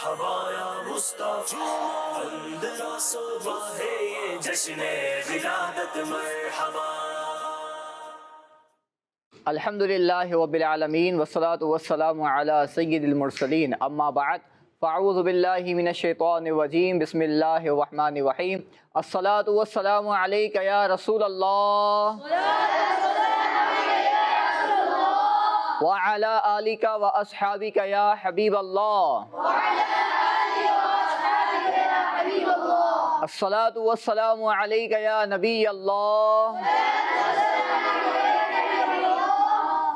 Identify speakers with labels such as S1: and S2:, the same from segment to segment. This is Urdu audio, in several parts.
S1: مرحبا یا مصطفیٰ، اندرا صبح ہے یہ جشن ولادت مرحبا۔
S2: الحمدللہ رب العالمین والصلاة والسلام علی سید المرسلین، اما بعد فاعوذ باللہ من الشیطان الرجیم، بسم اللہ الرحمن الرحیم۔ الصلاة والسلام علیک یا رسول اللہ وعلی آلک واصحابک یا حبیب اللہ۔ الصلاة والسلام علیک یا نبی اللہ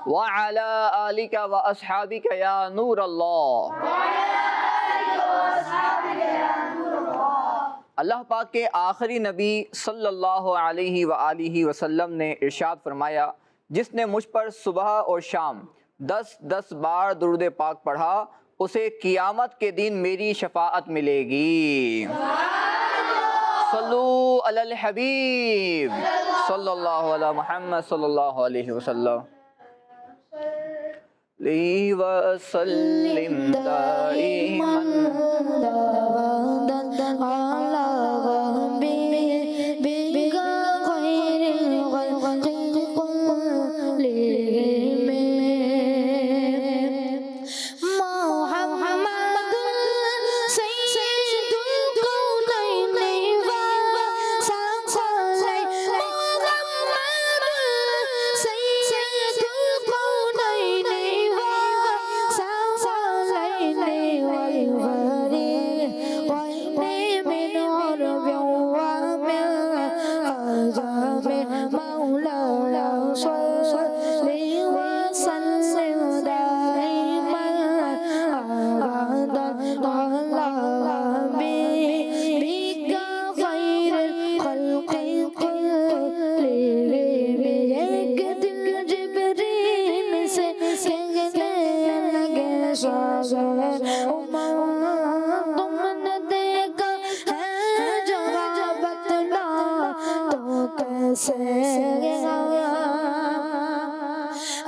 S2: وعلی آلک واصحابک یا نور اللہ۔ اللہ پاک کے آخری نبی صلی اللہ علیہ وآلہ وسلم نے ارشاد فرمایا، جس نے مجھ پر صبح اور شام 10 بار درود پاک پڑھا اسے قیامت کے دن میری شفاعت ملے گی۔ صلو علی الحبیب صلی اللہ علی محمد صلی اللہ علیہ وسلم وسلم دائما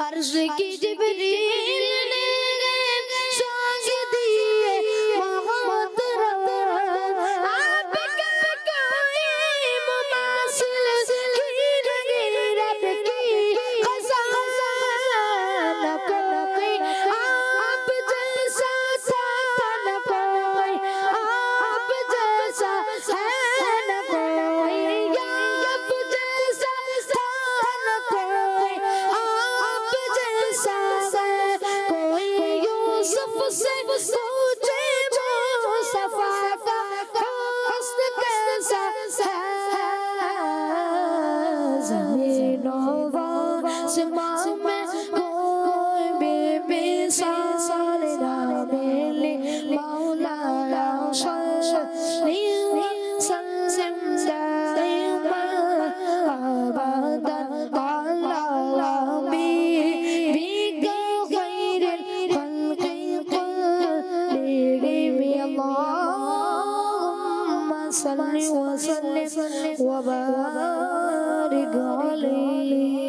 S3: عرش کی جبریل نے سانگ دیے محترم، آپ کا کوئی مماثل کی رب کی خزانہ نہ کوئی، آپ جیسا تھا نہ کوئی، آپ جیسا ہے نہ کوئی، آپ جیسا تھا نہ کوئی، آپ جیسا ہے کوئی، یوسف سے پوچھے مصطفیٰ کا حسن کیسا ہے، زمین و آسمان میں کوئی بھی مثال نہ ملے، مولا صلی وسلم دائما ابدا علی حبیبک خیر الخلق کلہم، اللہم صلی وسلم وبارک علیہ۔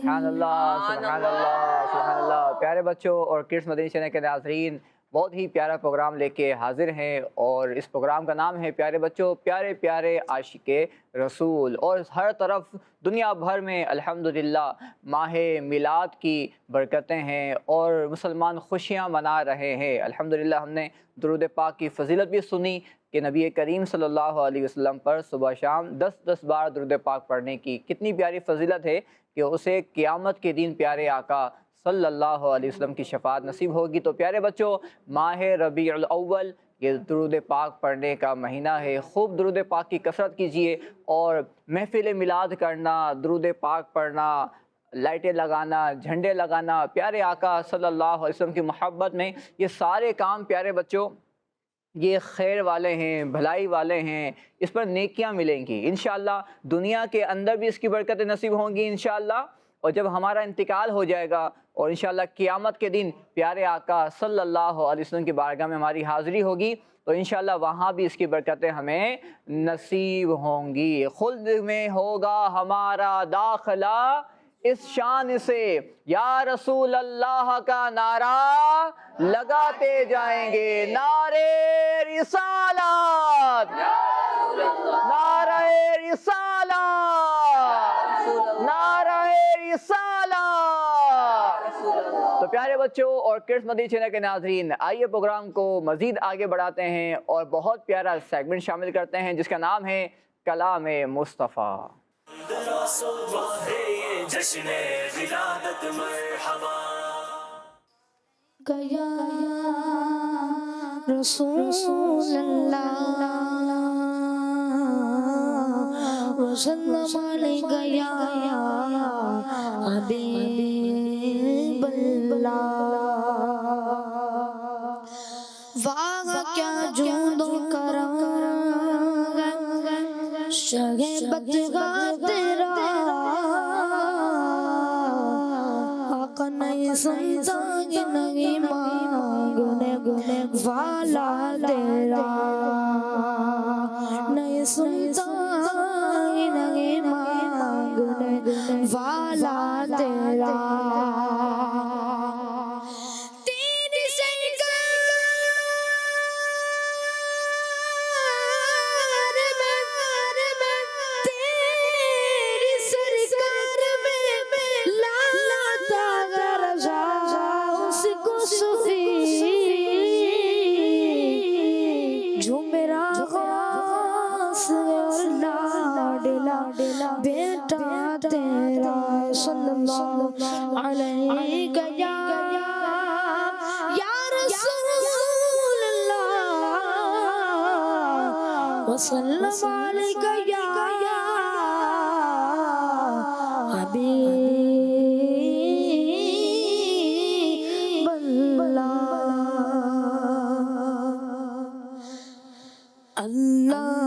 S2: سبحان اللہ سبحان اللہ سبحان اللہ۔ پیارے بچوں اور کرس مدنی چینل کے ناظرین، بہت ہی پیارا پروگرام لے کے حاضر ہیں، اور اس پروگرام کا نام ہے پیارے بچوں پیارے پیارے عاشق رسول۔ اور ہر طرف دنیا بھر میں الحمدللہ ماہ میلاد کی برکتیں ہیں اور مسلمان خوشیاں منا رہے ہیں۔ الحمدللہ ہم نے درود پاک کی فضیلت بھی سنی کہ نبی کریم صلی اللہ علیہ وسلم پر صبح شام 10 بار درود پاک پڑھنے کی کتنی پیاری فضیلت ہے کہ اسے قیامت کے دن پیارے آقا صلی اللہ علیہ وسلم کی شفاعت نصیب ہوگی۔ تو پیارے بچوں، ماہ ربیع الاول یہ درود پاک پڑھنے کا مہینہ ہے، خوب درود پاک کی کثرت کیجئے، اور محفل میلاد کرنا، درود پاک پڑھنا، لائٹیں لگانا، جھنڈے لگانا، پیارے آقا صلی اللہ علیہ وسلم کی محبت میں، یہ سارے کام پیارے بچوں یہ خیر والے ہیں، بھلائی والے ہیں، اس پر نیکیاں ملیں گی انشاءاللہ، دنیا کے اندر بھی اس کی برکتیں نصیب ہوں گی انشاءاللہ، اور جب ہمارا انتقال ہو جائے گا اور انشاءاللہ قیامت کے دن پیارے آقا صلی اللہ علیہ وسلم کی بارگاہ میں ہماری حاضری ہوگی، تو انشاءاللہ وہاں بھی اس کی برکتیں ہمیں نصیب ہوں گی۔ خلد میں ہوگا ہمارا داخلہ، اس شان سے یا رسول اللہ کا نعرہ لگاتے جائیں گے. نعرے رسالت، نعرہ رسالت، نعرہ رسالت. تو پیارے بچوں اور کڈس مدنی چینل کے ناظرین، آئیے پروگرام کو مزید آگے بڑھاتے ہیں اور بہت پیارا سیگمنٹ شامل کرتے ہیں جس کا نام ہے کلام مصطفیٰ.
S1: صبح ہے یہ جشن ولادت مرحبا.
S3: گیا رسول اللہ وسلم علیہ، گیا حبیب اللہ. واہ کیا جود و کرم شہ بدگا تیرا، آقا نہیں سنتا نہیں مانگنے والا تیرا، نہیں سنتا نہیں مانگنے والا تیرا. بیٹا تیرا صلی اللہ علیہ یا رسول اللہ وسلم علیہ یا حبیب اللہ. اللہ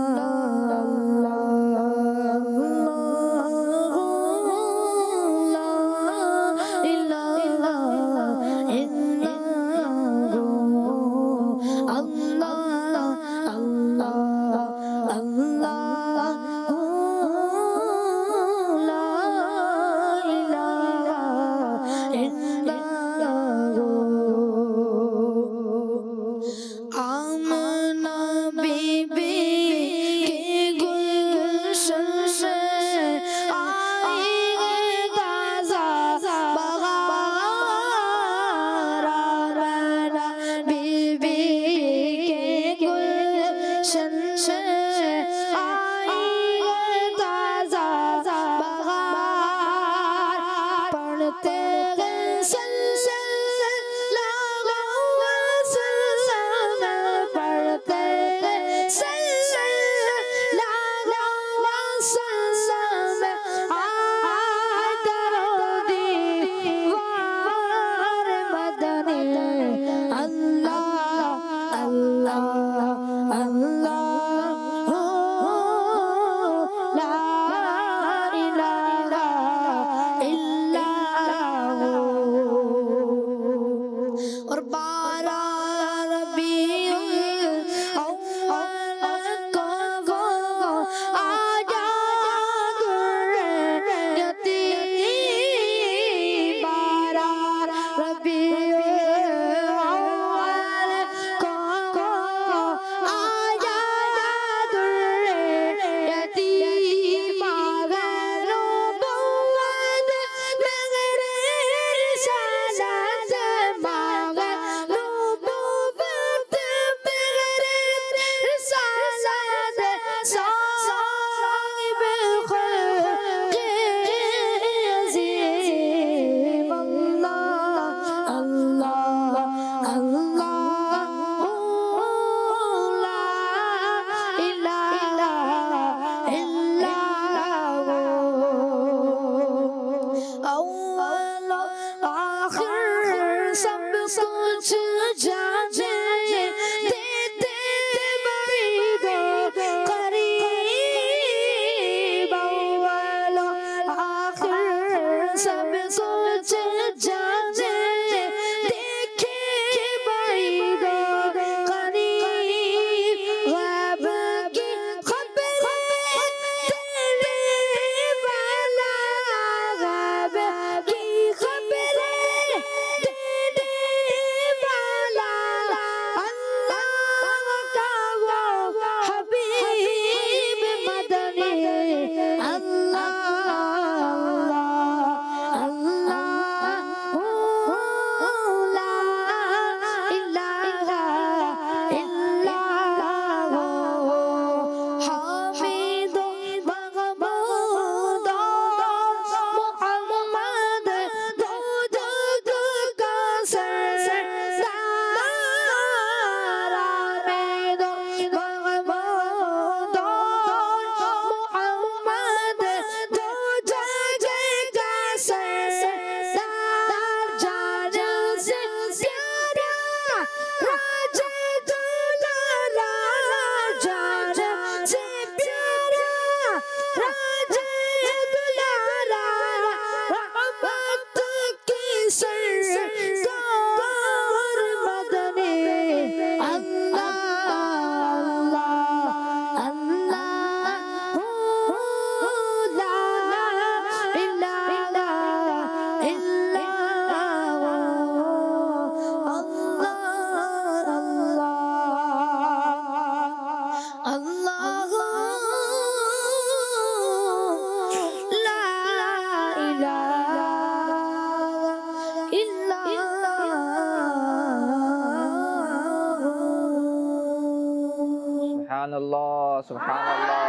S2: اللہ سبحان اللہ،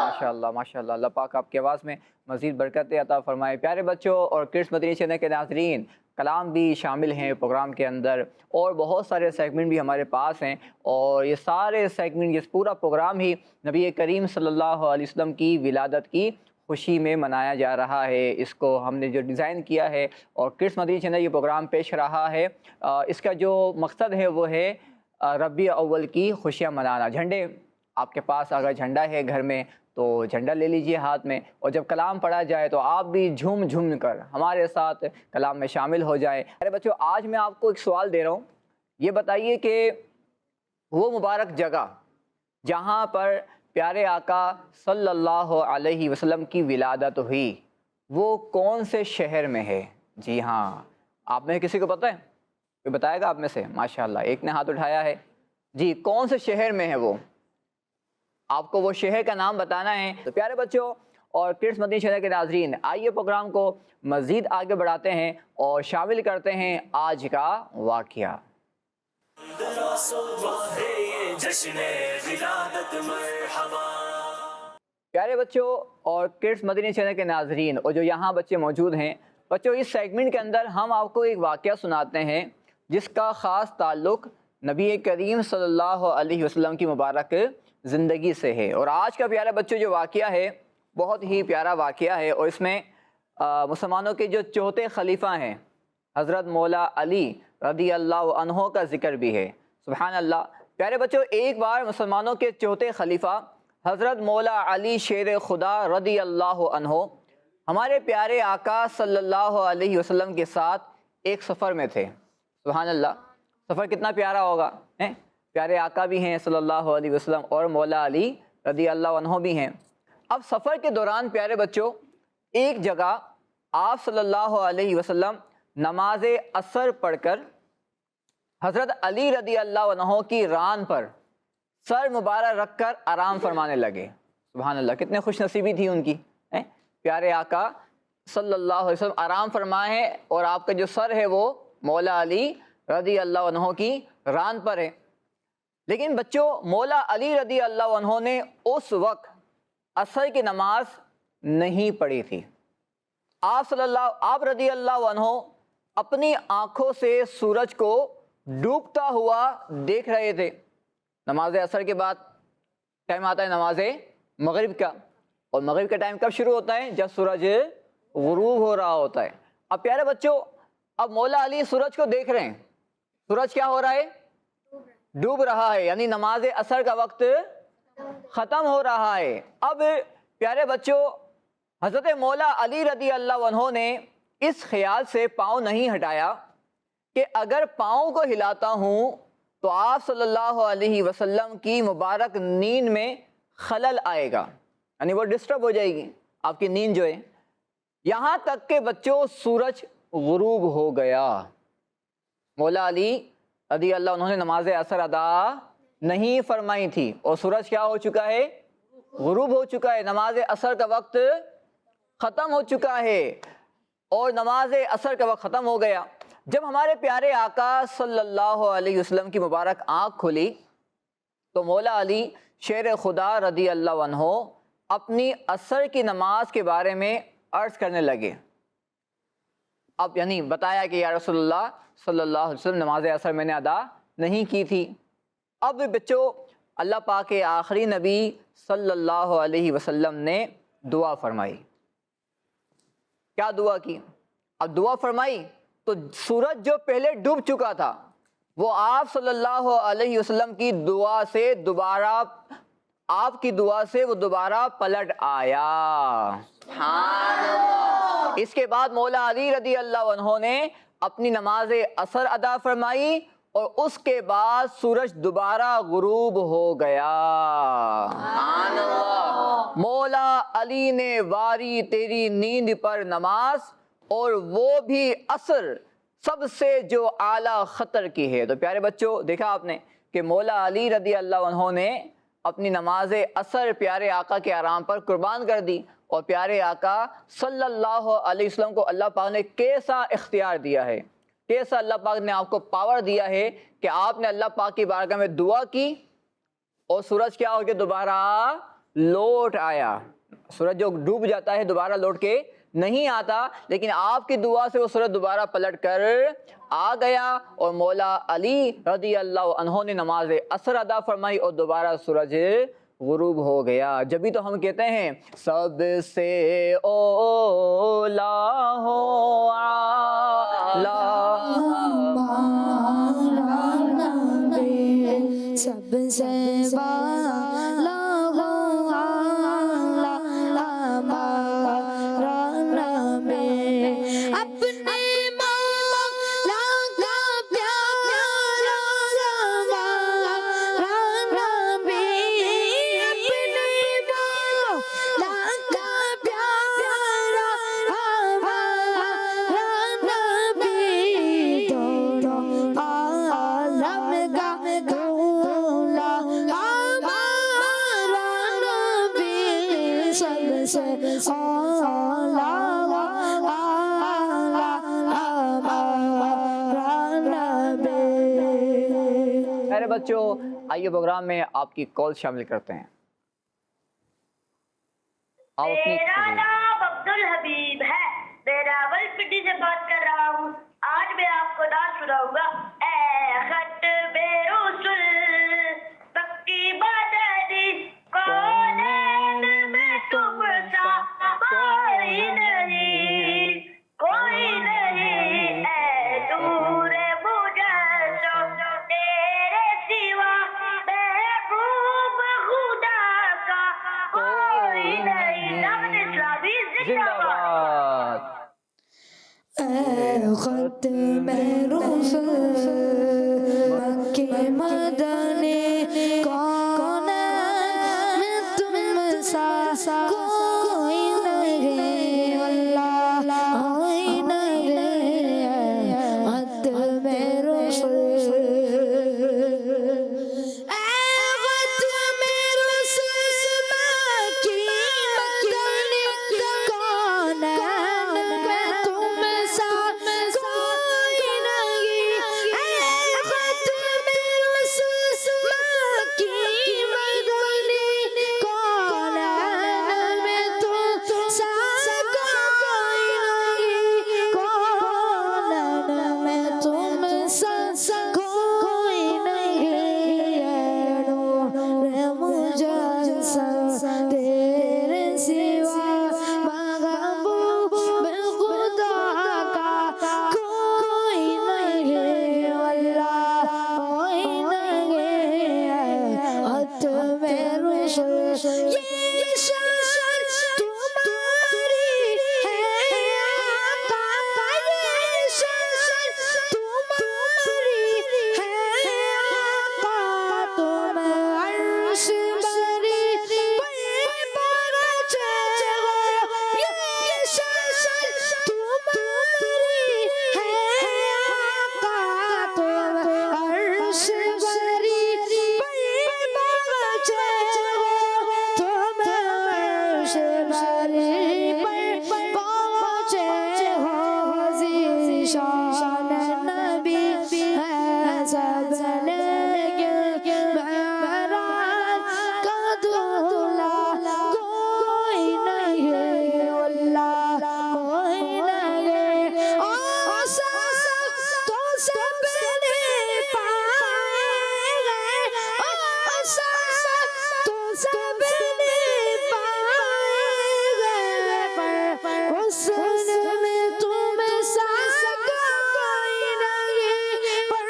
S2: ماشاء اللہ ماشاء اللہ، اللہ پاک آپ کی آواز میں مزید برکت عطا فرمائے۔ پیارے بچوں اور کڈس مدنی چینل کے ناظرین، کلام بھی شامل ہیں پروگرام کے اندر اور بہت سارے سیگمنٹ بھی ہمارے پاس ہیں، اور یہ سارے سیگمنٹ، یہ پورا پروگرام ہی نبی کریم صلی اللہ علیہ وسلم کی ولادت کی خوشی میں منایا جا رہا ہے۔ اس کو ہم نے جو ڈیزائن کیا ہے اور کڈس مدنی چینل یہ پروگرام پیش رہا ہے، اس کا جو مقصد ہے وہ ہے ربیع اول کی خوشیاں منانا۔ جھنڈے آپ کے پاس اگر جھنڈا ہے گھر میں تو جھنڈا لے لیجئے ہاتھ میں، اور جب کلام پڑھا جائے تو آپ بھی جھوم جھوم کر ہمارے ساتھ کلام میں شامل ہو جائیں۔ ارے بچوں، آج میں آپ کو ایک سوال دے رہا ہوں، یہ بتائیے کہ وہ مبارک جگہ جہاں پر پیارے آقا صلی اللہ علیہ وسلم کی ولادت ہوئی، وہ کون سے شہر میں ہے؟ جی ہاں، آپ میں کسی کو پتہ ہے؟ کوئی بتائے گا آپ میں سے؟ ماشاءاللہ، ایک نے ہاتھ اٹھایا ہے۔ جی، کون سے شہر میں ہے وہ؟ آپ کو وہ شہر کا نام بتانا ہے۔ تو پیارے بچوں اور کڈس مدنی چینل کے ناظرین، آئیے پروگرام کو مزید آگے بڑھاتے ہیں اور شامل کرتے ہیں آج کا واقعہ۔ پیارے بچوں اور کڈس مدنی چینل کے ناظرین اور جو یہاں بچے موجود ہیں، بچوں اس سیگمنٹ کے اندر ہم آپ کو ایک واقعہ سناتے ہیں جس کا خاص تعلق نبی کریم صلی اللہ علیہ وسلم کی مبارک زندگی سے ہے۔ اور آج کا پیارا بچوں جو واقعہ ہے بہت ہی پیارا واقعہ ہے، اور اس میں مسلمانوں کے جو چوتھے خلیفہ ہیں حضرت مولا علی رضی اللہ عنہ کا ذکر بھی ہے۔ سبحان اللہ۔ پیارے بچوں، ایک بار مسلمانوں کے چوتھے خلیفہ حضرت مولا علی شیر خدا رضی اللہ عنہ ہمارے پیارے آقا صلی اللہ علیہ وسلم کے ساتھ ایک سفر میں تھے۔ سبحان اللہ، سفر کتنا پیارا ہوگا، پیارے آقا بھی ہیں صلی اللہ علیہ وسلم اور مولا علی رضی اللہ عنہ بھی ہیں۔ اب سفر کے دوران پیارے بچوں ایک جگہ آپ صلی اللہ علیہ وسلم نماز عصر پڑھ کر حضرت علی رضی اللہ عنہ کی ران پر سر مبارک رکھ کر آرام فرمانے لگے۔ سبحان اللہ، کتنے خوش نصیبی تھی ان کی، پیارے آقا صلی اللہ علیہ وسلم آرام فرمائے ہیں اور آپ کا جو سر ہے وہ مولا علی رضی اللہ عنہ کی ران پر ہے۔ لیکن بچوں، مولا علی رضی اللہ عنہ نے اس وقت عصر کی نماز نہیں پڑھی تھی۔ آپ رضی اللہ عنہ اپنی آنکھوں سے سورج کو ڈوبتا ہوا دیکھ رہے تھے۔ نماز عصر کے بعد ٹائم آتا ہے نماز مغرب کا، اور مغرب کا ٹائم کب شروع ہوتا ہے؟ جب سورج غروب ہو رہا ہوتا ہے۔ اب پیارے بچوں، اب مولا علی سورج کو دیکھ رہے ہیں، سورج کیا ہو رہا ہے؟ ڈوب رہا ہے، یعنی نماز عصر کا وقت ختم ہو رہا ہے۔ اب پیارے بچوں، حضرت مولا علی رضی اللہ عنہ نے اس خیال سے پاؤں نہیں ہٹایا کہ اگر پاؤں کو ہلاتا ہوں تو آپ صلی اللہ علیہ وسلم کی مبارک نیند میں خلل آئے گا، یعنی وہ ڈسٹرب ہو جائے گی آپ کی نیند جو ہے۔ یہاں تک کہ بچوں سورج غروب ہو گیا۔ مولا علی رضی اللہ عنہ نے نماز عصر ادا نہیں فرمائی تھی اور سورج کیا ہو چکا ہے؟ غروب ہو چکا ہے، نماز عصر کا وقت ختم ہو چکا ہے، اور نماز عصر کا وقت ختم ہو گیا۔ جب ہمارے پیارے آقا صلی اللہ علیہ وسلم کی مبارک آنکھ کھلی تو مولا علی شیر خدا رضی اللہ عنہ اپنی عصر کی نماز کے بارے میں عرض کرنے لگے۔ اب یعنی بتایا کہ یا رسول اللہ صلی اللہ علیہ وسلم، نماز عصر میں نے ادا نہیں کی تھی۔ اب بچوں، اللہ پاک کے آخری نبی صلی اللہ علیہ وسلم نے دعا فرمائی۔ کیا دعا کی؟ اب دعا فرمائی تو سورج جو پہلے ڈوب چکا تھا وہ آپ صلی اللہ علیہ وسلم کی دعا سے دوبارہ، آپ کی دعا سے وہ دوبارہ پلٹ آیا۔ اس کے بعد مولا علی رضی اللہ عنہ نے اپنی نماز عصر ادا فرمائی اور اس کے بعد سورج دوبارہ غروب ہو گیا۔ مولا علی نے واری تیری نیند پر نماز، اور وہ بھی عصر، سب سے جو اعلیٰ خطر کی ہے۔ تو پیارے بچوں، دیکھا آپ نے کہ مولا علی رضی اللہ عنہ نے اپنی نماز عصر پیارے آقا کے آرام پر قربان کر دی، اور پیارے آقا صلی اللہ علیہ وسلم کو اللہ پاک نے کیسا اختیار دیا ہے، کیسا اللہ پاک نے آپ کو پاور دیا ہے کہ آپ نے اللہ پاک کی بارگاہ میں دعا کی اور سورج کیا ہو کے دوبارہ لوٹ آیا. سورج جو ڈوب جاتا ہے دوبارہ لوٹ کے نہیں آتا, لیکن آپ کی دعا سے وہ سورج دوبارہ پلٹ کر آ گیا اور مولا علی رضی اللہ عنہ نے نماز عصر ادا فرمائی اور دوبارہ سورج غروب ہو گیا. جبھی تو ہم کہتے ہیں سب سے اولا ہو اعلیٰ
S3: سب سے والا ہو اعلیٰ ہمارا نبی. اپنے مولا کا پیارا ہمارا نبی. اپنے مولا کا پیارا ہمارا نبی. دونوں عالم کا دولا ہمارا نبی. سب سے اولا
S2: میرے بچوں, آئیے پروگرام میں آپ کی کال شامل کرتے ہیں.
S4: میرا نام عبد الحبیب ہے, میں راول پنڈی سے بات کر رہا ہوں. آج میں آپ کو نعت سناؤں گا. اے خط بے رسول پکی مدنی, کونین میں تم سا کوئی نہیں, کوئی نہیں. اے نور مجسم تیرے سوا محبوب خدا کا کوئی نہیں. دعوت اسلامی زندہ باد.
S3: اے خط میں رسول مکی مدنی, کون میں تم سا کوئی نہیں, اللہ کوئی نہیں. خط میں رسول, اے خط میں رسول مکی مدنی, کون میں تم سا کوئی نہیں. اے خط میں رسول مکی مدنی, کون میں تم سا کوئی نہیں. کون میں تم سا کوئی نہیں. نور مجسم تیرے سوا محبوب خدا کا کوئی نہیں, اللہ کوئی نہیں. خط میں رسول یہ شان تمہاری ہے آقا, یہ شان تمہاری ہے آقا. تم عرش بری بچے ہو, یہ شان تمہاری ہے آقا. تم عرش بری بچے ہو, تم عرش بری پہنچے ہو. ذیشان نبی ہے سب لیکن مہران کا دولا کوئی نہیں, اللہ کوئی نہیں. اور سب تو سب نے پائے گئے, اور سب تو سب نے پائے گئے, پر حسن میں تم سا کوئی نہیں, پر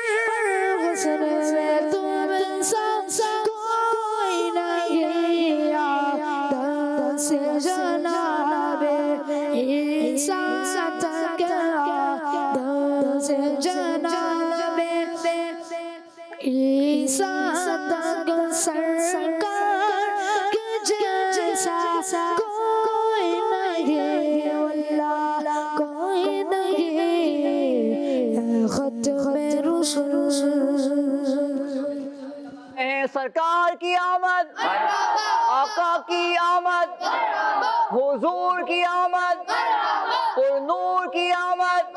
S3: حسن میں تم سا کوئی نہیں. آدم سے جناب عیسیٰ تک, آدم سے جناب عیسیٰ تک سرکار کے جیسا کوئی نہیں, اللہ کوئی نہیں. اے خط میں رسول,
S2: سرکار کی آمد, آقا کی آمد, حضور کی آمد, پر نور کی آمد,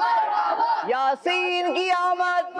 S2: یاسین کی آمد,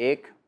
S2: 1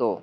S2: 2।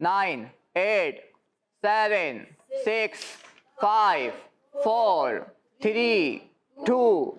S2: 9, 8, 7, 6, 5, 4, 3, 2,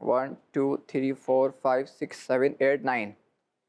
S2: 1, 2, 3, 4, 5, 6, 7, 8, 9।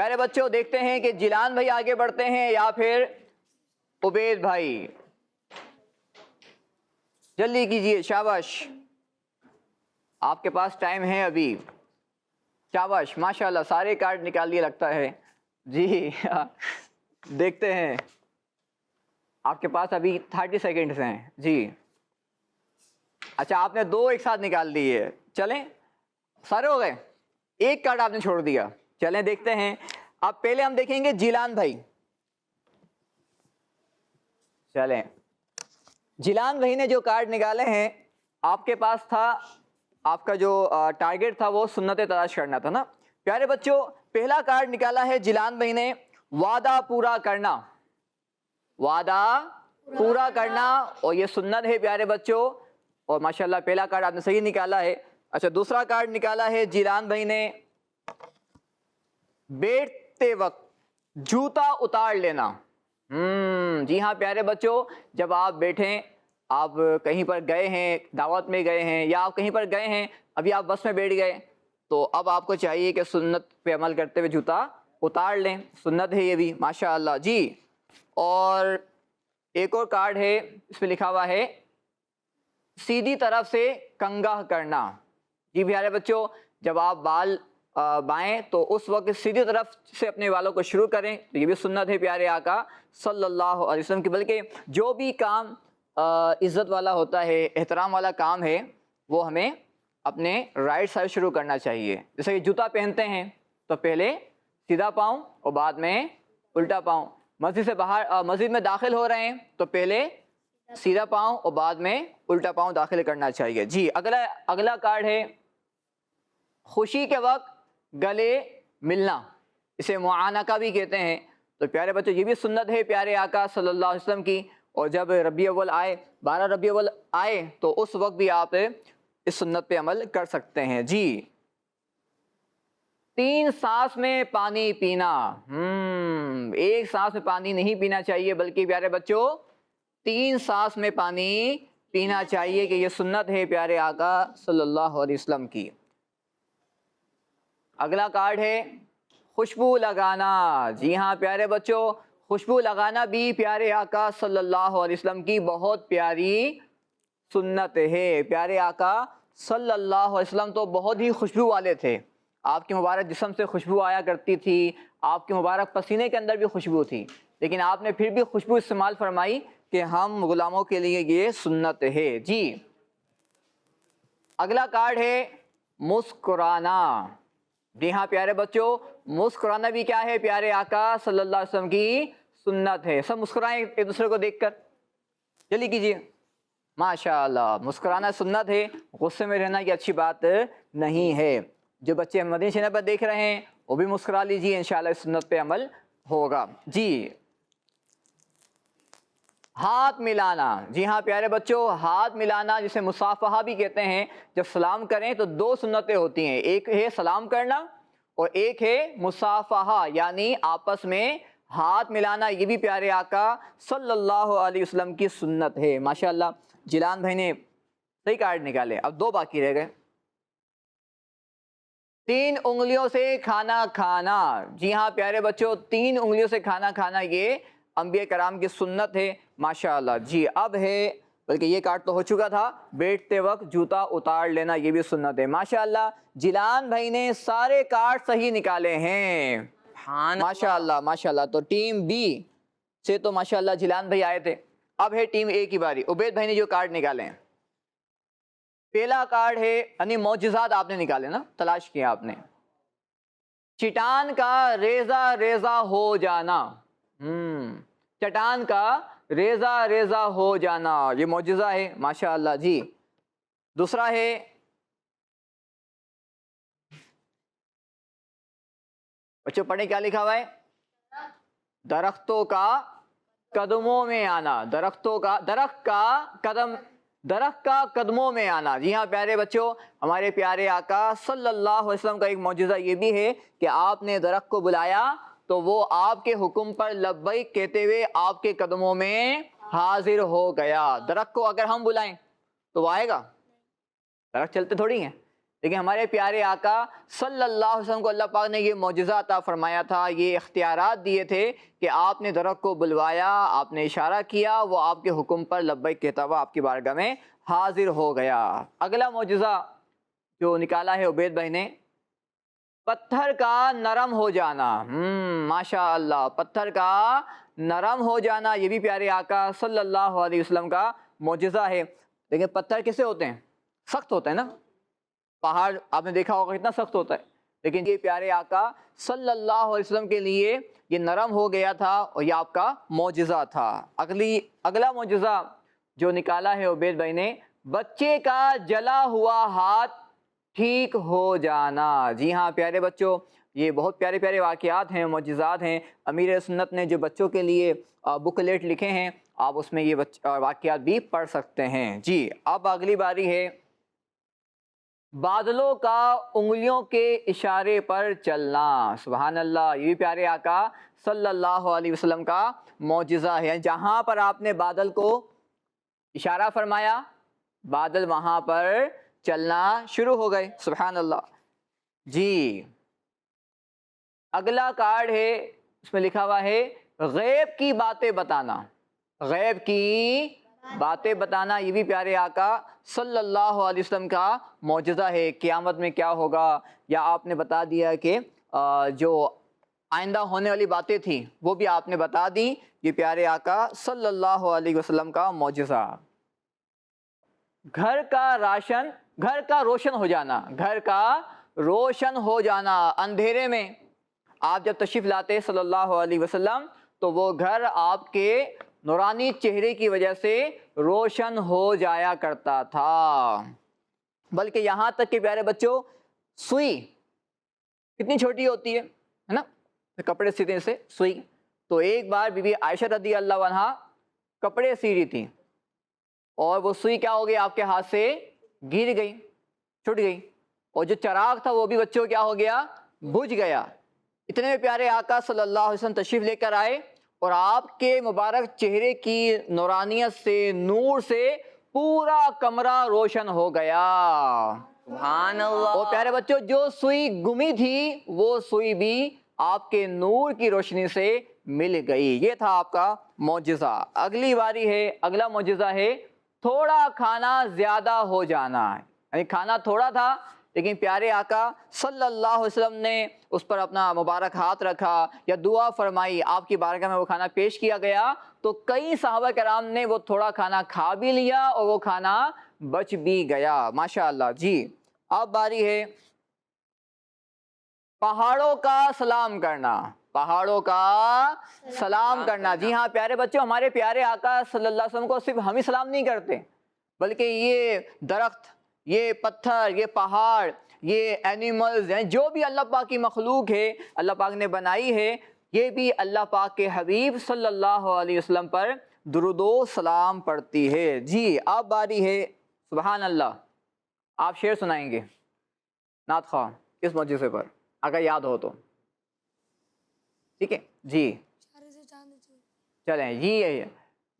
S2: پیارے بچوں دیکھتے ہیں کہ جیلان بھائی آگے بڑھتے ہیں یا پھر عبید بھائی. جلدی کیجئے, شاباش, آپ کے پاس ٹائم ہے ابھی. شاباش, ماشاءاللہ سارے کارڈ نکال لیے لگتا ہے. جی دیکھتے ہیں, آپ کے پاس ابھی 30 سیکنڈز ہیں. جی اچھا, آپ نے 2 ایک ساتھ نکال دیے. چلیں, سارے ہو گئے, ایک کارڈ آپ نے چھوڑ دیا. چلیں دیکھتے ہیں. اب پہلے ہم دیکھیں گے جیلان بھائی. چلیں, جیلان بھائی نے جو کارڈ نکالے ہیں, آپ کے پاس تھا, آپ کا جو ٹارگٹ تھا وہ سنت تلاش کرنا تھا نا. پیارے بچوں پہلا کارڈ نکالا ہے جیلان بھائی نے, وعدہ پورا کرنا. وعدہ پورا کرنا, اور یہ سنت ہے پیارے بچوں, اور ماشاءاللہ پہلا کارڈ آپ نے صحیح نکالا ہے. اچھا, دوسرا کارڈ نکالا ہے جیلان بھائی نے, بیٹھتے وقت جوتا اتار لینا. جی ہاں پیارے بچوں, جب آپ بیٹھیں, آپ کہیں پر گئے ہیں, دعوت میں گئے ہیں, یا آپ کہیں پر گئے ہیں, ابھی آپ بس میں بیٹھ گئے, تو اب آپ کو چاہیے کہ سنت پہ عمل کرتے ہوئے جوتا اتار لیں. سنت ہے یہ بھی ماشاءاللہ. جی, اور ایک اور کارڈ ہے, اس میں لکھا ہوا ہے سیدھی طرف سے کنگھا کرنا. جی پیارے بچوں, جب آپ بال بائیں تو اس وقت سیدھی طرف سے اپنے بالوں کو شروع کریں, تو یہ بھی سنت ہے پیارے آقا صلی اللہ علیہ وسلم کی. بلکہ جو بھی کام عزت والا ہوتا ہے, احترام والا کام ہے, وہ ہمیں اپنے رائٹ سائڈ شروع کرنا چاہیے. جیسے کہ جوتا پہنتے ہیں تو پہلے سیدھا پاؤں اور بعد میں الٹا پاؤں. مسجد سے باہر, مسجد میں داخل ہو رہے ہیں تو پہلے سیدھا پاؤں اور بعد میں الٹا پاؤں داخل کرنا چاہیے. جی, اگلا کارڈ ہے خوشی کے وقت گلے ملنا, اسے معانقہ بھی کہتے ہیں. تو پیارے بچوں یہ بھی سنت ہے پیارے آقا صلی اللہ علیہ وسلم کی, اور جب ربیع اول آئے, 12 ربیع اول آئے, تو اس وقت بھی آپ اس سنت پہ عمل کر سکتے ہیں. جی, 3 سانس میں پانی پینا. ایک سانس میں پانی نہیں پینا چاہیے, بلکہ پیارے بچوں 3 سانس میں پانی پینا چاہیے, کہ یہ سنت ہے پیارے آقا صلی اللہ علیہ وسلم کی. اگلا کارڈ ہے خوشبو لگانا. جی ہاں پیارے بچوں, خوشبو لگانا بھی پیارے آقا صلی اللہ علیہ وسلم کی بہت پیاری سنت ہے. پیارے آقا صلی اللہ علیہ وسلم تو بہت ہی خوشبو والے تھے. آپ کے مبارک جسم سے خوشبو آیا کرتی تھی, آپ کے مبارک پسینے کے اندر بھی خوشبو تھی, لیکن آپ نے پھر بھی خوشبو استعمال فرمائی کہ ہم غلاموں کے لیے یہ سنت ہے. جی, اگلا کارڈ ہے مسکرانا. جی ہاں پیارے بچوں, مسکرانا بھی کیا ہے پیارے آقا صلی اللہ علیہ وسلم کی سنت ہے. سب مسکرائیں ایک دوسرے کو دیکھ کر, جلدی کیجیے. ماشاءاللہ, مسکرانا سنت ہے, غصے میں رہنا یہ اچھی بات نہیں ہے. جو بچے مدنی چینل پر دیکھ رہے ہیں وہ بھی مسکرا لیجیے, انشاءاللہ اس سنت پہ عمل ہوگا. جی, ہاتھ ملانا. جی ہاں پیارے بچوں, ہاتھ ملانا جسے مصافحہ بھی کہتے ہیں. جب سلام کریں تو 2 سنتیں ہوتی ہیں, ایک ہے سلام کرنا اور ایک ہے مصافحہ, یعنی آپس میں ہاتھ ملانا. یہ بھی پیارے آقا صلی اللہ علیہ وسلم کی سنت ہے. ماشاءاللہ جیلان بھائی نے صحیح کارڈ نکالے. اب 2 باقی رہ گئے. 3 انگلیوں سے کھانا کھانا. جی ہاں پیارے بچوں, 3 انگلیوں سے کھانا کھانا یہ انبیاء کرام کی سنت ہے ماشاءاللہ. جی, اب ہے, بلکہ یہ کارڈ تو ہو چکا تھا, بیٹھتے وقت جوتا اتار لینا, یہ بھی سنت ہے ماشاءاللہ. جیلان بھائی نے سارے کارڈ صحیح نکالے ہیں ماشاءاللہ ماشاءاللہ. تو ٹیم بی سے تو ماشاءاللہ جیلان بھائی آئے تھے. اب ہے ٹیم اے کی باری. عبید بھائی نے جو کارڈ نکالے ہیں, پہلا کارڈ ہے, یعنی معجزات آپ نے نکالے نا, تلاش کیا آپ نے. چٹان کا ریزہ ریزہ ہو جانا. چٹان کا ریزہ ریزہ ہو جانا, یہ معجزہ ہے ماشاءاللہ. جی, دوسرا ہے بچوں پڑھیں کیا لکھا ہوا ہے, درختوں کا قدموں میں آنا. درخت کا قدموں میں آنا. جی ہاں پیارے بچوں, ہمارے پیارے آقا صلی اللہ علیہ وسلم کا ایک معجزہ یہ بھی ہے کہ آپ نے درخت کو بلایا تو وہ آپ کے حکم پر لبیک کہتے ہوئے آپ کے قدموں میں حاضر ہو گیا. درخت کو اگر ہم بلائیں تو وہ آئے گا؟ درخت چلتے تھوڑی ہیں. لیکن ہمارے پیارے آقا صلی اللہ علیہ وسلم کو اللہ پاک نے یہ معجزہ عطا فرمایا تھا، یہ اختیارات دیے تھے کہ آپ نے درخت کو بلوایا، آپ نے اشارہ کیا، وہ آپ کے حکم پر لبیک کہتا ہوا آپ کی بارگاہ میں حاضر ہو گیا۔ اگلا معجزہ جو نکالا ہے عبید بھائی نے، پتھر کا نرم ہو جانا۔ ماشاء اللہ، پتھر کا نرم ہو جانا، یہ بھی پیارے آقا صلی اللہ علیہ وسلم کا معجزہ ہے۔ لیکن پتھر کیسے ہوتے ہیں؟ سخت ہوتے ہیں نا، پہاڑ آپ نے دیکھا ہوگا کتنا سخت ہوتا ہے، لیکن یہ پیارے آقا صلی اللہ علیہ وسلم کے لیے یہ نرم ہو گیا تھا اور یہ آپ کا معجزہ تھا۔ اگلا معجزہ جو نکالا ہے عبید بھائی نے، بچے کا جلا ہوا ہاتھ ٹھیک ہو جانا۔ جی ہاں پیارے بچوں، یہ بہت پیارے پیارے واقعات ہیں، معجزات ہیں۔ امیر سنت نے جو بچوں کے لیے بکلیٹ لکھے ہیں، آپ اس میں یہ واقعات بھی پڑھ سکتے ہیں۔ جی اب اگلی باری ہے بادلوں کا انگلیوں کے اشارے پر چلنا۔ سبحان اللہ، یہ بھی پیارے آقا صلی اللہ علیہ وسلم کا معجزہ ہے۔ جہاں پر آپ نے بادل کو اشارہ فرمایا، بادل وہاں پر چلنا شروع ہو گئے۔ سبحان اللہ۔ جی اگلا کارڈ ہے، اس میں لکھا ہوا ہے غیب کی باتیں بتانا۔ غیب کی باتیں بتانا، یہ بھی پیارے آقا صلی اللہ علیہ وسلم کا معجزہ ہے۔ قیامت میں کیا ہوگا، یا آپ نے بتا دیا کہ جو آئندہ ہونے والی باتیں تھیں وہ بھی آپ نے بتا دی، یہ پیارے آقا صلی اللہ علیہ وسلم کا معجزہ۔ گھر کا روشن ہو جانا، گھر کا روشن ہو جانا۔ اندھیرے میں آپ جب تشریف لاتے صلی اللہ علیہ وسلم تو وہ گھر آپ کے نورانی چہرے کی وجہ سے روشن ہو جایا کرتا تھا۔ بلکہ یہاں تک کہ پیارے بچوں، سوئی کتنی چھوٹی ہوتی ہے نا، کپڑے سینے سے سوئی، تو ایک بار بی بی عائشہ رضی اللہ عنہا کپڑے سی رہی تھی اور وہ سوئی کیا ہو گئی، آپ کے ہاتھ سے گر گئی، چھٹ گئی، اور جو چراغ تھا وہ بھی بچوں کیا ہو گیا، بجھ گیا۔ اتنے میں پیارے آقا صلی اللہ علیہ وسلم تشریف لے کر آئے اور آپ کے مبارک چہرے کی نورانیت سے، نور سے پورا کمرہ روشن ہو گیا۔ سبحان اللہ۔ اور پیارے بچوں، جو سوئی گمی تھی وہ سوئی بھی آپ کے نور کی روشنی سے مل گئی۔ یہ تھا آپ کا معجزہ۔ اگلی باری ہے، اگلا معجزہ ہے تھوڑا کھانا زیادہ ہو جانا۔ یعنی کھانا تھوڑا تھا لیکن پیارے آقا صلی اللہ علیہ وسلم نے اس پر اپنا مبارک ہاتھ رکھا یا دعا فرمائی، آپ کی بارگاہ میں وہ کھانا پیش کیا گیا تو کئی صحابہ کرام نے وہ تھوڑا کھانا کھا بھی لیا اور وہ کھانا بچ بھی گیا۔ ماشاءاللہ۔ جی اب باری ہے پہاڑوں کا سلام کرنا۔ پہاڑوں کا سلام کرنا۔ جی ہاں پیارے بچوں، ہمارے پیارے آقا صلی اللہ علیہ وسلم کو صرف ہم ہی سلام نہیں کرتے، بلکہ یہ درخت، یہ پتھر، یہ پہاڑ، یہ اینیملز ہیں، جو بھی اللہ پاک کی مخلوق ہے، اللہ پاک نے بنائی ہے، یہ بھی اللہ پاک کے حبیب صلی اللہ علیہ وسلم پر درود و سلام پڑھتی ہے۔ جی اب باری ہے سبحان اللہ، آپ شعر سنائیں گے نعت خواہ اس معجزے پر اگر یاد ہو تو، ٹھیک ہے؟ جی چلیں، جی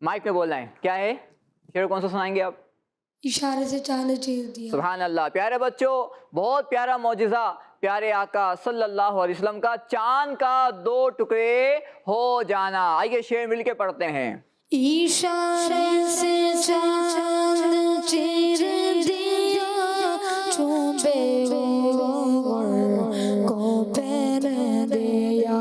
S2: مائک پہ بولنا ہے، کیا ہے شعر، کون سا سنائیں گے آپ؟
S5: اشارے سے چاند چیر دیا۔
S2: سبحان اللہ۔ پیارے بچوں، بہت پیارا معجزہ پیارے آقا صلی اللہ علیہ وسلم کا، چاند کا 2 ٹکڑے ہو جانا۔ آئیے شعر مل کے پڑھتے ہیں۔
S3: اشارے سے چاند چیر دیا، چوبے کو پہن دیا،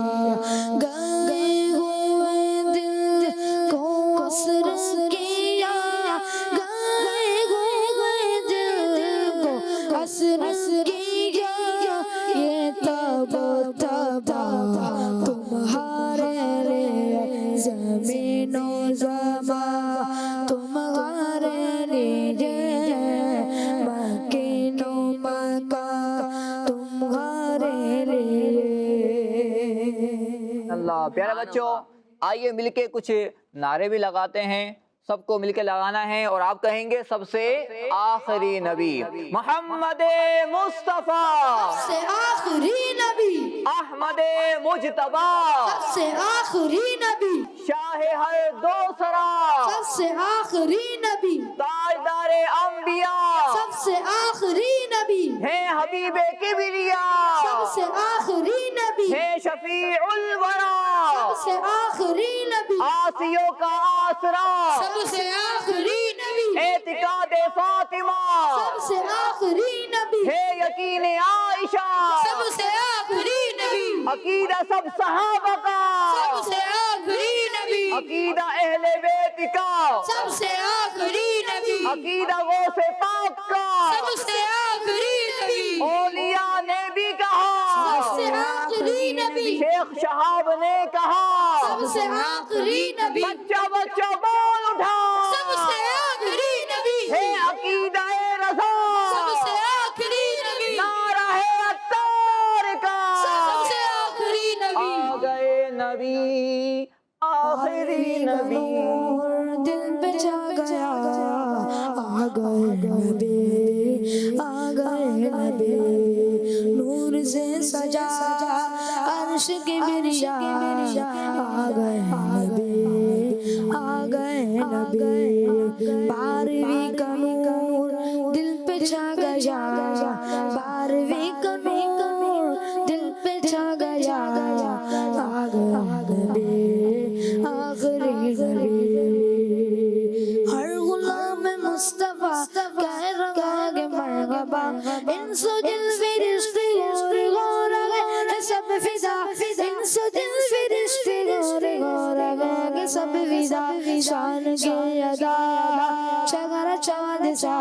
S3: گئے ہوئے دل کو اثر کیا، گئے ہوئے دل کو اثر کیا، یہ تب تمہارے لیے زمین و زمان، تمہارے لیے مکین و مکان، تمہارے لیے۔
S2: اللہ۔ پیارے بچوں، آئیے مل کے کچھ نعرے بھی لگاتے ہیں، سب کو مل کے لگانا ہے، اور آپ کہیں گے سب سے آخری نبی محمد مصطفیٰ،
S3: سب سے آخری نبی
S2: احمد مجتبی،
S3: سب سے آخری نبی،
S2: شاہ ہر دو سرا،
S3: سب سے آخری نبی،
S2: تاجدار انبیاء،
S3: سب سے آخری نبی،
S2: ہے حبیب کبریا،
S3: سب سے آخری نبی،
S2: ہے شفیع الورا،
S3: سب سے آخری نبی،
S2: آسیوں کا آسرا،
S3: سب سے آخری نبی،
S2: اعتقاد فاطمہ،
S3: سب سے آخری نبی،
S2: ہے یقین عائشہ،
S3: سب سے آخری نبی،
S2: عقیدہ سب صحابہ کا،
S3: سب سے آخری نبی،
S2: عقیدہ اہل بیت کا،
S3: سب سے آخری نبی،
S2: عقیدہ غوث پاک کا،
S3: سب سے آخری نبی،
S2: اولیاء نے بھی
S3: سب
S2: کہا،
S3: سے آخری نبی،
S2: شیخ شہاب نے کہا،
S3: سب سے آخری نبی،
S2: بچہ بچہ بول اٹھا،
S3: سب سے آخری نبی،
S2: ہے عقیدہ رضا،
S3: سب سے آخری نبی،
S2: نعرہ ہے عطار کا،
S3: سب سے آخری نبی،
S2: آ گئے نبی آخری نبی،
S3: دل پہ چھا گیا، آ گئے نبی، آ گئے نبی، نور سے سجا عرش کی بریا، آ گئے نبی، آ گئے نبی، بارہویں کا نور دل پہ چھا گیا، بارہویں کا نور دل پہ چھا گیا، آ گئے نبی آخری نبی، ہر غلام مصطفیٰ کہہ رہا کہ مرحبا، انس و جن فرشتے غور غور گئے سب فضا، انس و جن فرشتے غور غور گئے سب فضا، شان کی ادا چگر چاند سا،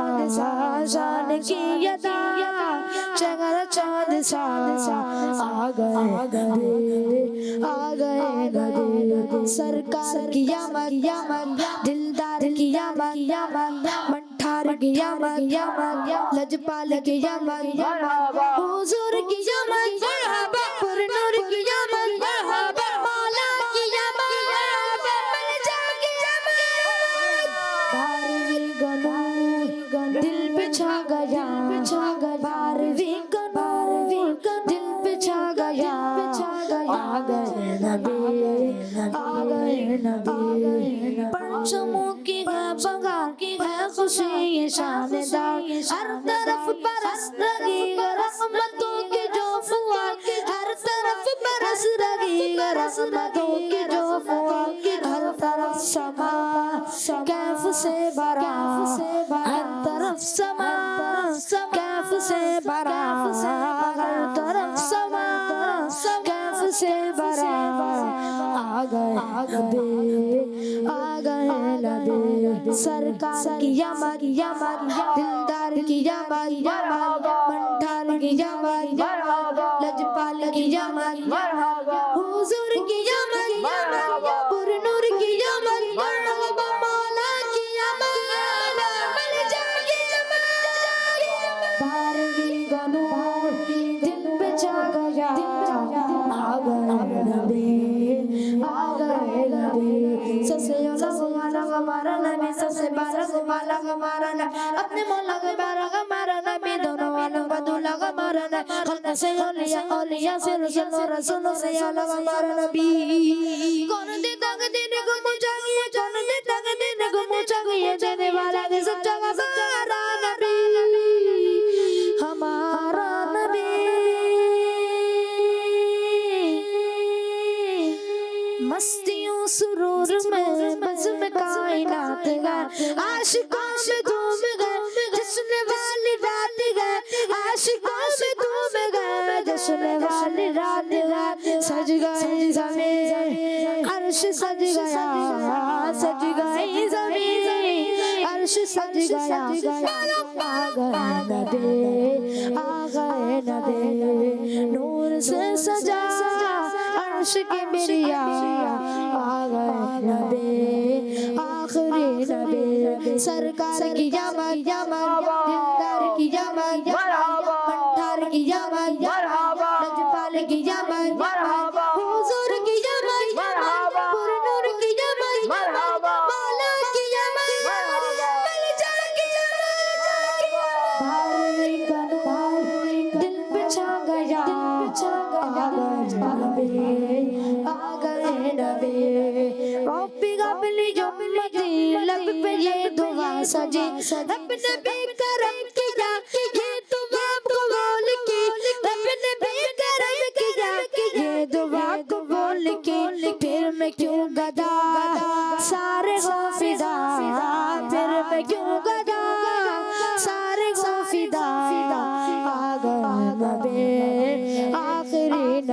S3: شان کی ادا چگر چاند سا، آ گئے نبی، آ گئے نبی، سرکار کی آمد، دلدار کی آمد، منٹھار کی آمد، لجپال کی آمد، حضور کی آمد، مرحبا، پر نور کی آمد، مرحبا، مولا کی آمد، مرحبا، ملجا کی آمد، بارہویں کا نور دل پہ چھا گیا، بارہویں کا نور دل پہ چھا گیا، آ گئے نبی، آ گئے نبی، پرچموں کی ہے بغار ہے خوشی یہ شاندار، ہر طرف برس رہی ہے رحمتوں کی جو فوار، ہر طرف برس رہی ہے رحمتوں کی جو فوار، ہر طرف سما کیف سے بھرا، ہر طرف سما کیف سے بھرا، ہر طرف سما کیف سے بھرا، آ گئے نبی، آ گئے نبی، سرکار کی آمد، دلدار کی آمد، منٹھار کی آمد، لجپال کی آمد، حضور کی آمد، پر نور کی آمد، مولا کی آمد، ملجا کی آمد، بارہویں کا نور دل پہ چھا گیا، آ گئے نبی، آ گئے نبی، سسے والا ہمارا نبی، سسے بارہ والا ہمارا نبی، اپنے مولا کے بارہ ہمارا نبی، دونوں والوں کا دولہ ہمارا نبی، خلق سے اولیاء، اولیاء سے رسول، رسولوں سے اعلیٰ ہمارا نبی، کون دیتا کہ دینے کو مجھا گیا، کون دیتا کہ دینے کو مجھا گیا، دینے والا کہ سچا کا ہمارا نبی، ہمارا نبی، مستیوں سرور میں بزم کائنات گئے، عاشقوں میں دھوم گئے، جشن والی رات گئے، عاشقوں میں دھوم گئے، جشن والی رات گئے، سج گئی زمین، عرش سج گیا، سج گئی زمین، عرش سج گیا، آ گئے نبی، آ گئے نبی، نور سے سجا عرش کی بریا، آ گئے نبی، آخری نبی، سرکار کی آمد، دلدار کی آمد، منٹھار کی آمد، لجپال کی آمد، حضور کی آمد، پر نور کی آمد، مولا کی آمد، ملجا کی آمد، بارہویں کا نور دل پہ چھا گیا، آ گئے نبی، آ گئے نبی، ربی قبلی امتی، لب پہ یہ دعا سجی، رب نبی کرم کیا، یہ دعا کو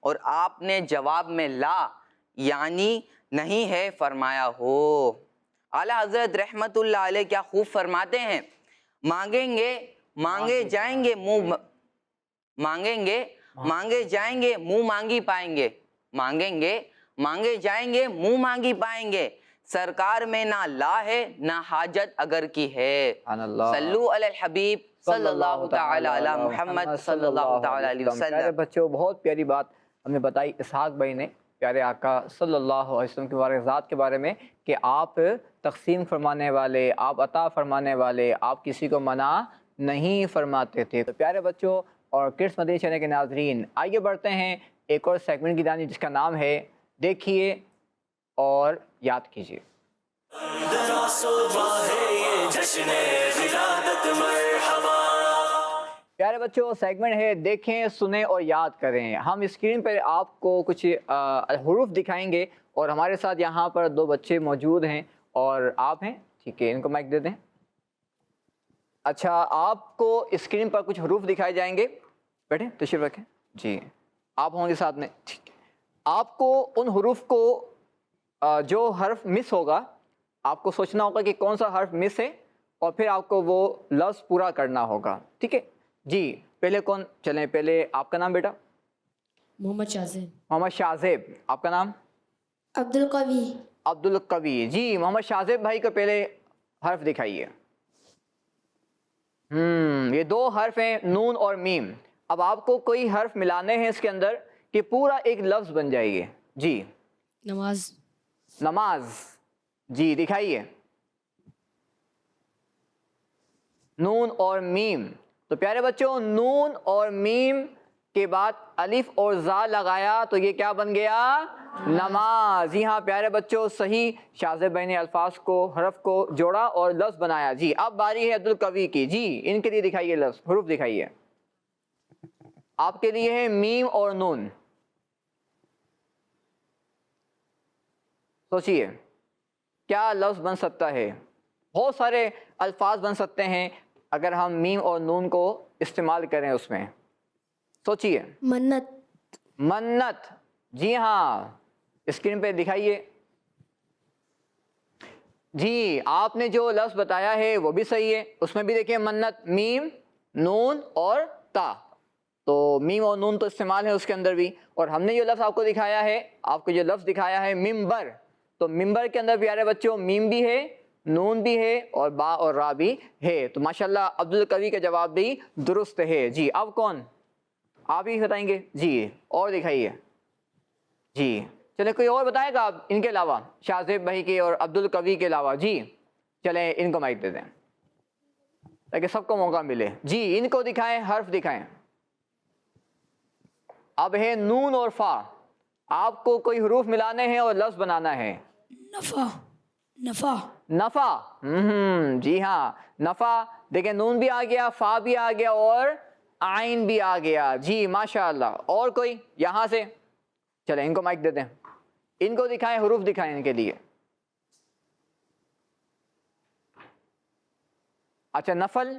S6: اور آپ نے جواب میں لا یعنی نہیں ہے فرمایا ہو۔ اعلیٰ حضرت رحمت اللہ علیہ کیا خوب فرماتے ہیں، مانگیں گے مانگے جائیں گے منہ مانگے جائیں گے منہ مانگی پائیں گے، مانگیں گے مانگے جائیں گے منہ مانگی پائیں گے، سرکار میں نہ لا ہے نہ حاجت اگر کی ہے۔ صلو علی الحبیب صلی اللہ تعالی علی محمد صلی اللہ تعالی علیہ
S2: پیارے
S6: وسلم۔
S2: بچوں، بہت پیاری بات ہمیں بتائی اسحاق بھائی نے پیارے آقا صلی اللہ علیہ وسلم کے بارے ذات کے بارے میں کہ آپ تقسیم فرمانے والے، آپ عطا فرمانے والے، آپ کسی کو منع نہیں فرماتے تھے۔ تو پیارے بچوں اور کڈس مدنی چینل کے ناظرین، آئیے بڑھتے ہیں ایک اور سیگمنٹ کی جانب جس کا نام ہے دیکھیے اور یاد کیجیے۔
S1: صبح ہے یہ جشن ولادت مرحبا۔
S2: پیارے بچوں، سیگمنٹ ہے دیکھیں سنیں اور یاد کریں۔ ہم اسکرین پر آپ کو کچھ حروف دکھائیں گے اور ہمارے ساتھ یہاں پر دو بچے موجود ہیں اور آپ ہیں، ٹھیک ہے، ان کو مائک دے دیں۔ اچھا، آپ کو اسکرین پر کچھ حروف دکھائے جائیں گے، بیٹھیں تشریف رکھیں، جی آپ ہوں گے ساتھ میں، ٹھیک ہے۔ آپ کو ان حروف کو جو حرف مس ہوگا آپ کو سوچنا ہوگا کہ کون سا حرف مس ہے اور پھر آپ کو وہ لفظ پورا کرنا ہوگا، ٹھیک ہے جی۔ پہلے کون چلیں، پہلے آپ کا نام بیٹا؟
S5: محمد شاہزیب۔
S2: محمد شاہزیب، آپ کا نام؟
S3: عبد القوی۔
S2: عبد القوی، جی محمد شاہزیب بھائی کو پہلے حرف دکھائیے۔ یہ دو حرف ہیں نون اور میم۔ اب آپ کو کوئی حرف ملانے ہیں اس کے اندر کہ پورا ایک لفظ بن جائے گی، جی۔
S5: نماز۔
S2: نماز، جی دکھائیے۔ نون اور میم، تو پیارے بچوں نون اور میم کے بعد الف اور زا لگایا تو یہ کیا بن گیا؟ نماز۔ جی ہاں پیارے بچوں، صحیح، شاہزیب بھائی نے الفاظ کو، حرف کو جوڑا اور لفظ بنایا۔ جی اب باری ہے عبد القوی کی، جی ان کے لیے دکھائیے لفظ، حروف دکھائیے۔ آپ کے لیے ہے میم اور نون، سوچئے کیا لفظ بن سکتا ہے؟ بہت سارے الفاظ بن سکتے ہیں اگر ہم میم اور نون کو استعمال کریں اس میں، سوچئے۔
S3: منت۔
S2: منت، جی ہاں اسکرین پہ دکھائیے۔ جی آپ نے جو لفظ بتایا ہے وہ بھی صحیح ہے، اس میں بھی دیکھیں منت، میم نون اور تا، تو میم اور نون تو استعمال ہے اس کے اندر بھی۔ اور ہم نے جو لفظ آپ کو دکھایا ہے، آپ کو جو لفظ دکھایا ہے ممبر، تو ممبر کے اندر پیارے بچوں میم بھی ہے، نون بھی ہے اور با اور را بھی ہے، تو ماشاءاللہ عبد القوی کا جواب بھی درست ہے۔ جی اب کون، آپ ہی بتائیں گے؟ جی اور دکھائیے۔ جی چلیں کوئی اور بتائے گا آپ ان کے علاوہ، شاہزیب بھائی کے اور عبد القوی کے علاوہ؟ جی چلیں ان کو مائک دے دیں تاکہ سب کو موقع ملے۔ جی ان کو دکھائیں، حرف دکھائیں۔ اب ہے نون اور فا، آپ کو کوئی حروف ملانے ہیں اور لفظ بنانا ہے۔
S5: نفع۔ نفع۔
S2: نفع، جی ہاں نفع، دیکھیں نون بھی آ گیا، فا بھی آ گیا اور عین بھی آ گیا، جی ماشاءاللہ۔ اور کوئی یہاں سے؟ چلیں ان کو مائک دے دیں، ان کو دکھائیں، حروف دکھائیں ان کے لیے۔ اچھا نفل،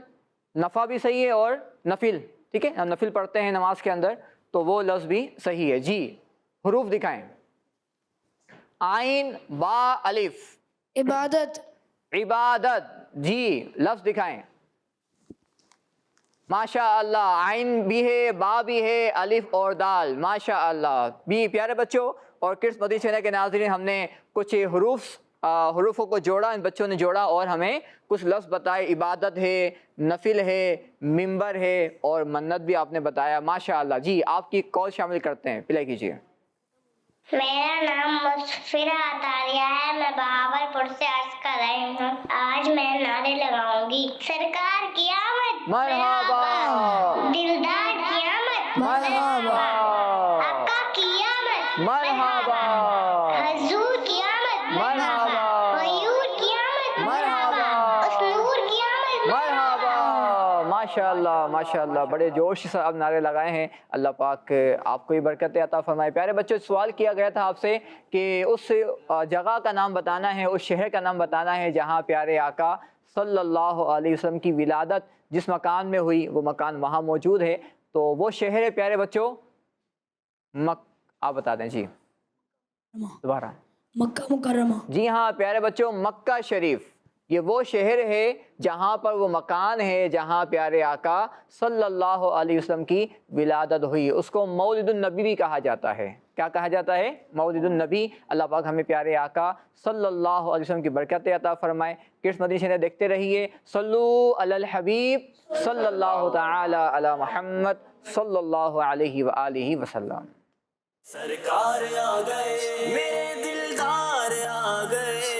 S2: نفع بھی صحیح ہے اور نفل، ٹھیک ہے، ہم نفل پڑھتے ہیں نماز کے اندر تو وہ لفظ بھی صحیح ہے۔ جی حروف دکھائیں۔ عین با الف۔
S5: عبادت۔
S2: عبادت، جی لفظ دکھائیں۔ ماشاء اللہ، عین بھی ہے، با بھی ہے، الف اور دال، ماشاء اللہ۔ بھی پیارے بچوں اور کڈس مدنی چینل کے ناظرین، ہم نے کچھ حروفوں کو جوڑا، ان بچوں نے جوڑا اور ہمیں کچھ لفظ بتائے، عبادت ہے، نفل ہے، ممبر ہے اور منت بھی آپ نے بتایا، ماشاء اللہ۔ جی آپ کی کال شامل کرتے ہیں، پلے کیجیے۔
S7: میرا نام مسفرہ عطاریہ ہے، میں بہاولپور سے عرض کر رہی ہوں۔ آج میں نعرے لگاؤں گی، سرکار کی آمد
S2: مرحبا،
S7: دلدار کی آمد
S2: مرحبا،
S7: آقا کی آمد
S2: مرحبا،
S7: حضور کی آمد
S2: مرحبا،
S7: غیور کی آمد
S2: مرحبا،
S7: اس نور کی آمد
S2: مرحبا، ماشاءاللہ ماشاءاللہ، بڑے جوش سے آپ نعرے لگائے ہیں۔ اللہ پاک آپ کو ہی برکت عطا فرمائے۔ پیارے بچوں، سوال کیا گیا تھا آپ سے کہ اس جگہ کا نام بتانا ہے، اس شہر کا نام بتانا ہے جہاں پیارے آقا صلی اللہ علیہ وسلم کی ولادت جس مکان میں ہوئی، وہ مکان وہاں موجود ہے، تو وہ شہر ہے پیارے بچوں آپ بتا دیں جی دوبارہ.
S5: مکہ مکرمہ.
S2: جی ہاں پیارے بچوں، مکہ شریف یہ وہ شہر ہے جہاں پر وہ مکان ہے جہاں پیارے آقا صلی اللہ علیہ وسلم کی ولادت ہوئی. اس کو مولد النبی بھی کہا جاتا ہے. کیا کہا جاتا ہے؟ مولد النبی. اللہ پاک ہمیں پیارے آقا صلی اللہ علیہ وسلم کی برکت عطا فرمائے. کس مدنی چینل دیکھتے رہیے. صلو علی الحبیب صلی اللہ تعالی علی محمد صلی اللہ علیہ وآلہ وسلم.
S1: سرکار آ گئے میرے دلدار آ گئے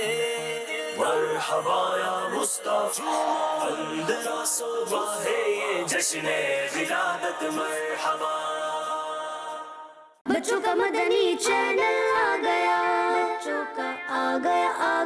S1: مرحبا یا مصطفیٰ اندر صبح ہے یہ جشن ولادت مرحبا.
S3: بچوں کا مدنی چینل آ گیا، بچوں کا آ گیا